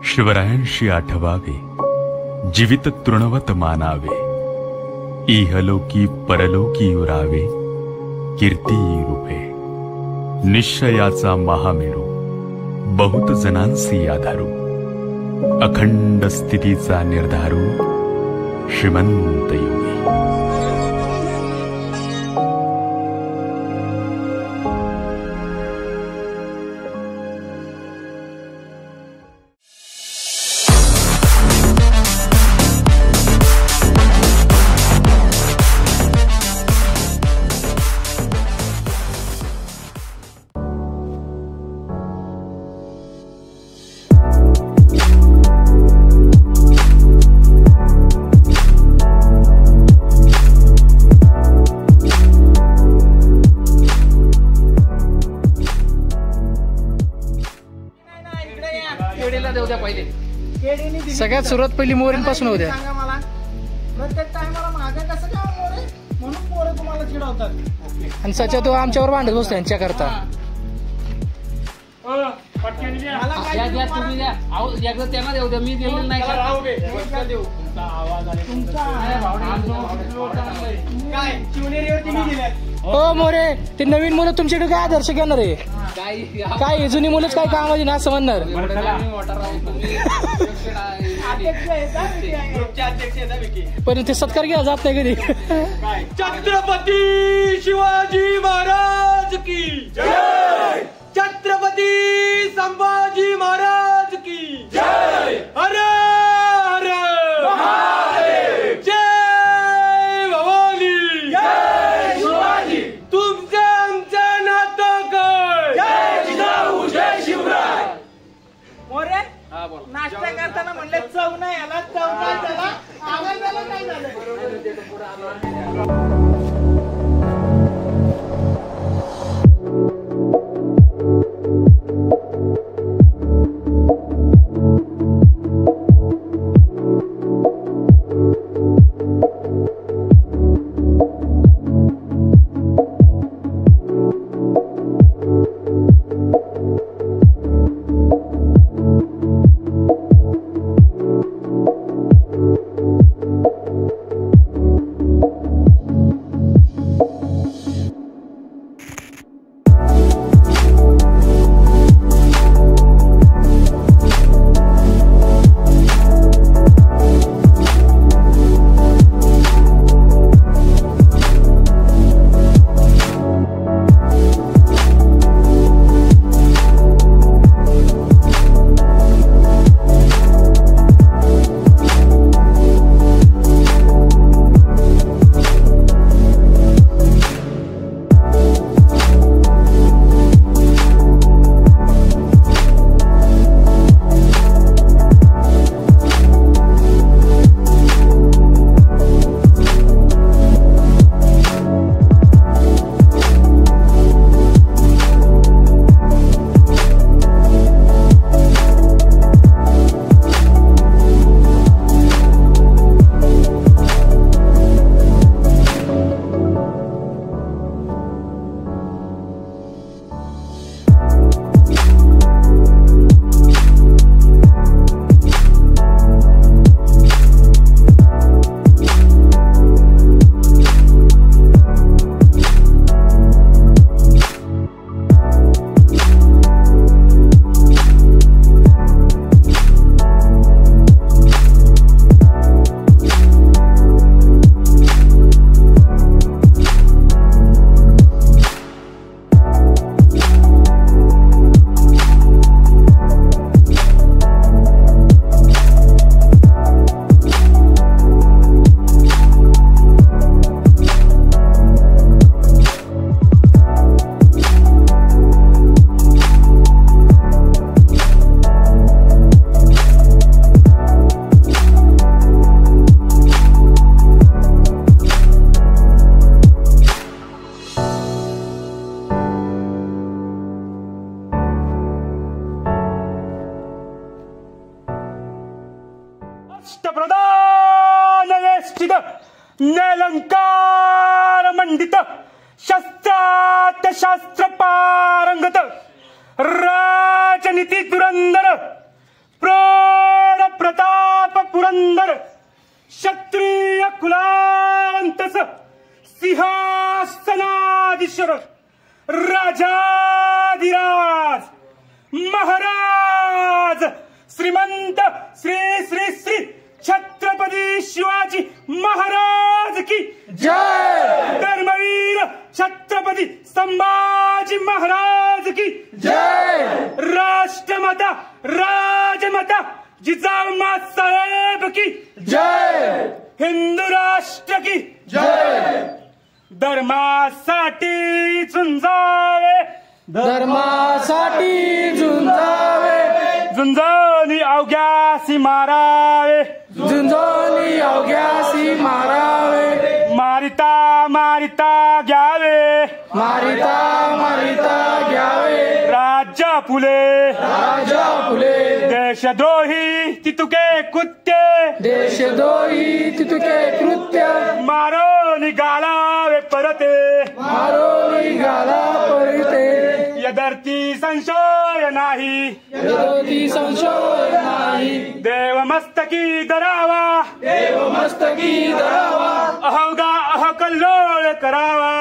शिवरायांशी आठवावे, जीवित तृणवत मानावे, इहलोकी परलोकी उरावे, कीर्ती रूपे। निश्चयाचा महामेरू, बहुत जनांसी आधारू, अखंड स्थितीचा निर्धारू, श्रीमंत योगी। सगळ्यात सुरुवात पहिली मोरींपासून होत्या। सांगा मला, प्रत्येक टायमाला माझ्या कसं काय मोरे म्हणून पोरं तुम्हाला चिडवतात। आणि सच्या तो आमच्यावर भांडत बसतो यांच्या करता। हो मोरे, ते नवीन मुलं तुमच्याकडे काय आदर्श घेणार आहे? काय जुनी मुलंच काय कामाची ना असं म्हणणार? पण ते सत्कार घ्या जात नाही कधी। छत्रपती शिवाजी महाराज की जय, छत्रपती संभाजी महाराज की जय, हर हर महादेव, जय भवानी, जय शिवाजी, तुमचं आमचं नातं काय, जय जिजाऊ जय शिवराय। मोरे नाश्ता करताना म्हणले चव नाही आला, चव नाही झाला, आवाजाला काय झालं? अष्टप्रधान वेष्टित निलंकार मंडित शस्त्रात शास्त्र पारंगत राजनीती धुरंधर पुरंदर क्षत्रिय कुलावंतस सिंहासनाधीश्वर राजाधिराज महाराज श्रीमंत श्री श्री श्री छत्रपती शिवाजी महाराज की जय धर्मवीर छत्रपती संभाजी महाराज की जय राष्ट्रमाता राजमाता जिजाऊ साहेब की जय हिंदू राष्ट्र की जय धर्मासाठी झुंजावे धर्मासाठी झुंजावे झुंजणी अवघ्यासी मारावे झुंजोनी अवघ्यासी मारावे मारिता मारिता घ्यावे मारिता मारिता घ्यावे राज्य फुले राजा फुले देशद्रोही तितुके कृत्य देशद्रोही तितुके कृत्य मारो निघालावे परते मारो निघाला परते यदर्थी संशय नाही विरोधी संशय नाही देव मस्तकी धरावा देव मस्तकी धरावा अहगा अहकल्लोळ करावा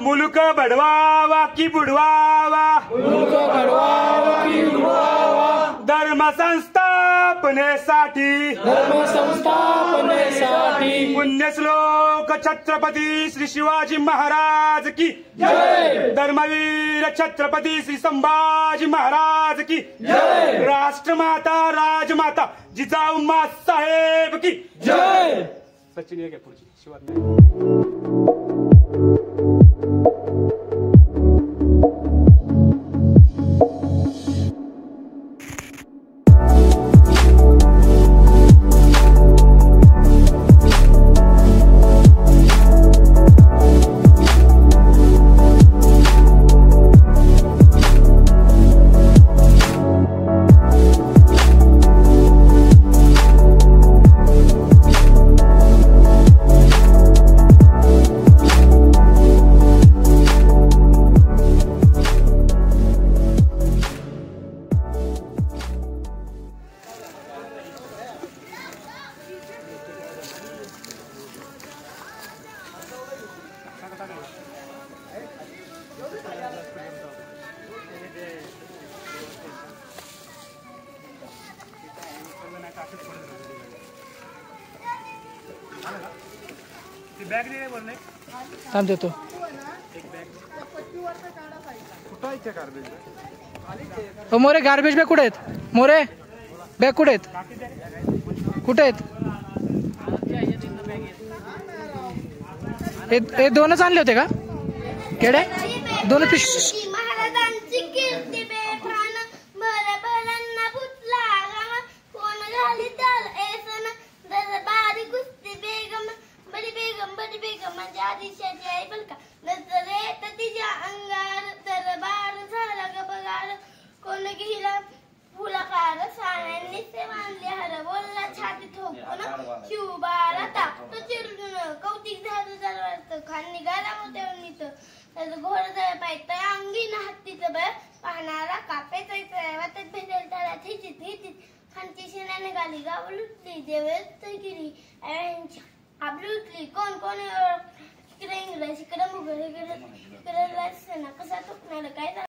मुलुक बडवावा की बुडवावा मुलुक घडवावा की उडवावा धर्म संस्थापनेसाठी धर्म संस्थापनेसाठी पुण्यश्लोक छत्रपती श्री शिवाजी महाराज की जय धर्मवीर छत्रपती श्री संभाजी महाराज की जय राष्ट्रमाता राजमाता जिजाऊ साहेब की जय सचिन एक आहे पुढची शिवाजी बॅग दिले बोलणे थांब देतो हो मोरे गार्बेज बॅग कुठे आहेत मोरे बॅग कुठे आहेत कुठे आहेत हे दोनच आणले होते का केडे दोन पिशवी महाराजांची कीर्ती बेफान भर भरांना पुतला गाव कोण घाली त्याल ऐसन दरबारी कुस्ती बेगम बडी बेगम म्हणजे आदिशाची आई बलका नजरे तर तिच्या अंगार दरबार झाला ग बगार कोण घेला फुलकार साड्यांनी से बांधले हर बोलला छाती ठोकून शिवबाला टाकतो चिरडून कौतिक झालं जरवारत खान निघाला मोठ्यावणीत त्याचं घोड जळ पाहिजे अंगी ना हत्तीचं बळ पाहणारा कापेच वाटत भेटेल त्याला थिचित हिचित खानची शिना निघाली गाव लुटली देवेच गिरी आपली उठली कोण कोण इकडे इंग्रज इकडे मुघल इकडे कसा टोकणार काय